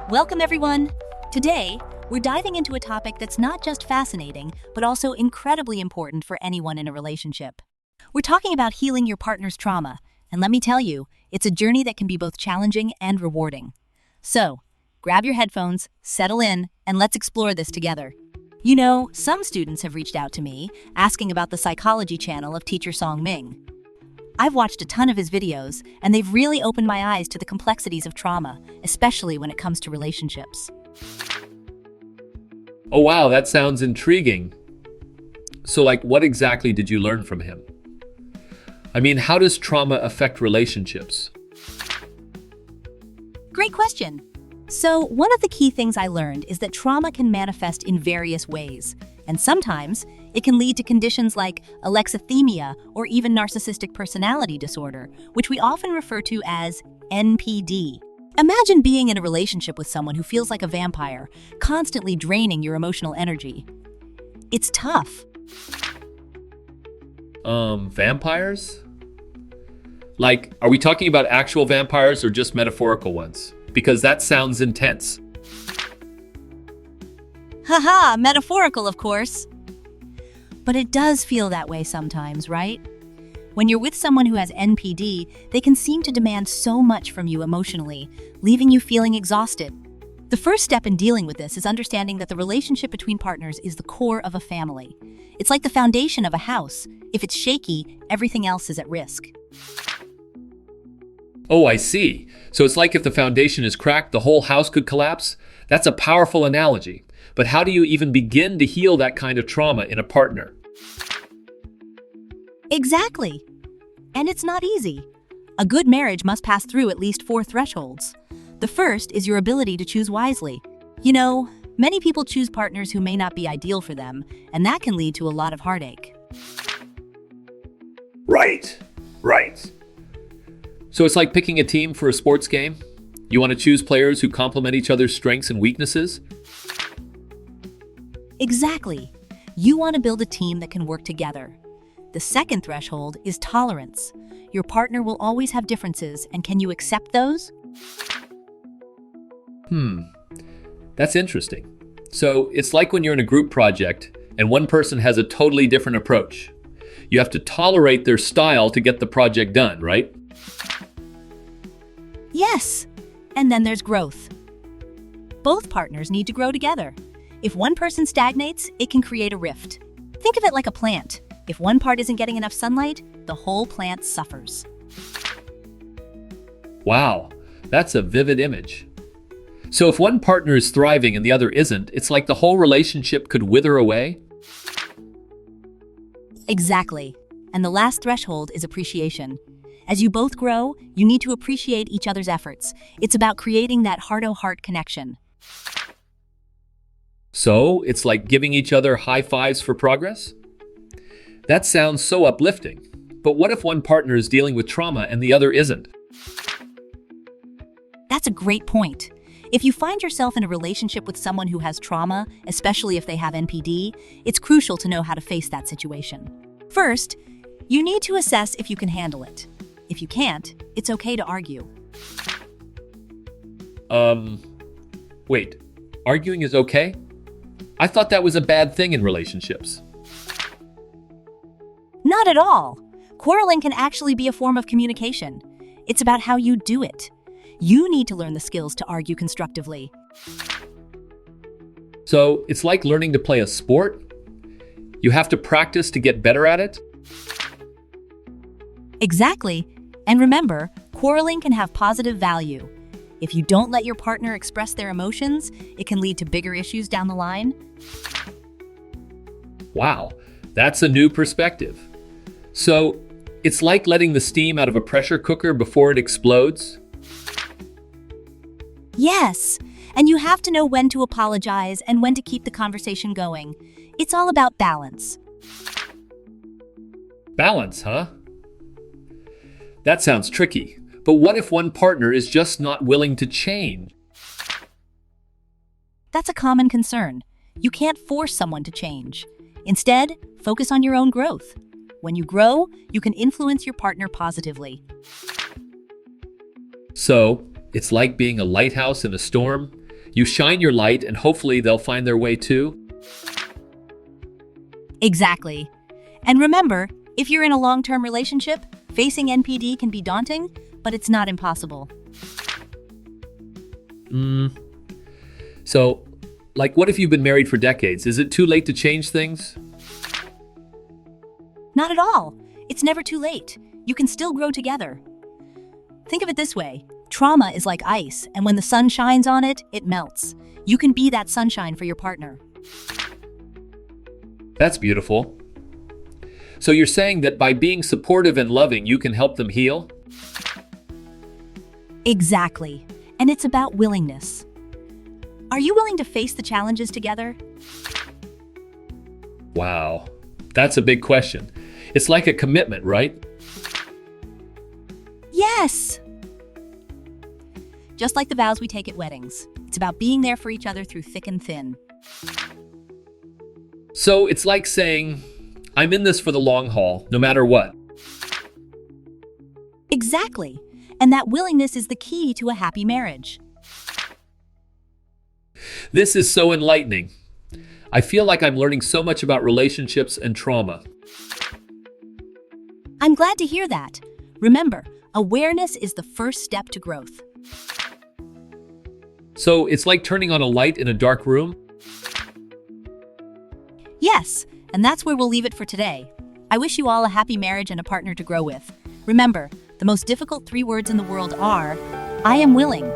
Welcome, everyone. Today, we're diving into a topic that's not just fascinating, but also incredibly important for anyone in a relationship. We're talking about healing your partner's trauma, and let me tell you, it's a journey that can be both challenging and rewarding. So, grab your headphones, settle in, and let's explore this together. You know, some students have reached out to me asking about the psychology channel of teacher Song Ming. I've watched a ton of his videos, and they've really opened my eyes to the complexities of trauma, especially when it comes to relationships. Oh wow, that sounds intriguing. So what exactly did you learn from him? I mean, how does trauma affect relationships? Great question. So, one of the key things I learned is that trauma can manifest in various ways, and sometimes it can lead to conditions like alexithymia or even narcissistic personality disorder, which we often refer to as NPD. Imagine being in a relationship with someone who feels like a vampire, constantly draining your emotional energy. It's tough. Vampires? Are we talking about actual vampires or just metaphorical ones? Because that sounds intense. Haha, metaphorical, of course. But it does feel that way sometimes, right? When you're with someone who has NPD, they can seem to demand so much from you emotionally, leaving you feeling exhausted. The first step in dealing with this is understanding that the relationship between partners is the core of a family. It's like the foundation of a house. If it's shaky, everything else is at risk. Oh, I see. So it's like if the foundation is cracked, the whole house could collapse? That's a powerful analogy. But how do you even begin to heal that kind of trauma in a partner? Exactly. And it's not easy. A good marriage must pass through at least 4 thresholds. The first is your ability to choose wisely. You know, many people choose partners who may not be ideal for them, and that can lead to a lot of heartache. Right. So it's like picking a team for a sports game? You want to choose players who complement each other's strengths and weaknesses? Exactly. You want to build a team that can work together. The second threshold is tolerance. Your partner will always have differences, and can you accept those? That's interesting. So it's like when you're in a group project and one person has a totally different approach. You have to tolerate their style to get the project done, right? Yes. And then there's growth. Both partners need to grow together. If one person stagnates, it can create a rift. Think of it like a plant. If one part isn't getting enough sunlight, the whole plant suffers. Wow, that's a vivid image. So if one partner is thriving and the other isn't, it's like the whole relationship could wither away? Exactly. And the last threshold is appreciation. As you both grow, you need to appreciate each other's efforts. It's about creating that heart-to-heart connection. So it's like giving each other high fives for progress? That sounds so uplifting. But what if one partner is dealing with trauma and the other isn't? That's a great point. If you find yourself in a relationship with someone who has trauma, especially if they have NPD, it's crucial to know how to face that situation. First, you need to assess if you can handle it. If you can't, it's okay to argue. Wait, arguing is okay? I thought that was a bad thing in relationships. Not at all. Quarreling can actually be a form of communication. It's about how you do it. You need to learn the skills to argue constructively. So it's like learning to play a sport? You have to practice to get better at it? Exactly. And remember, quarreling can have positive value. If you don't let your partner express their emotions, it can lead to bigger issues down the line. Wow, that's a new perspective. So it's like letting the steam out of a pressure cooker before it explodes? Yes, and you have to know when to apologize and when to keep the conversation going. It's all about balance. Balance, huh? That sounds tricky. But what if one partner is just not willing to change? That's a common concern. You can't force someone to change. Instead, focus on your own growth. When you grow, you can influence your partner positively. So, it's like being a lighthouse in a storm. You shine your light, and hopefully they'll find their way too. Exactly. And remember, if you're in a long-term relationship, facing NPD can be daunting, but it's not impossible. So, what if you've been married for decades? Is it too late to change things? Not at all. It's never too late. You can still grow together. Think of it this way. Trauma is like ice, and when the sun shines on it, it melts. You can be that sunshine for your partner. That's beautiful. So you're saying that by being supportive and loving, you can help them heal? Exactly. And it's about willingness. Are you willing to face the challenges together? Wow, that's a big question. It's like a commitment, right? Yes! Just like the vows we take at weddings. It's about being there for each other through thick and thin. So it's like saying, I'm in this for the long haul, no matter what. Exactly. And that willingness is the key to a happy marriage. This is so enlightening. I feel like I'm learning so much about relationships and trauma. I'm glad to hear that. Remember, awareness is the first step to growth. So it's like turning on a light in a dark room? Yes, and that's where we'll leave it for today. I wish you all a happy marriage and a partner to grow with. Remember, the most difficult 3 words in the world are, I am willing,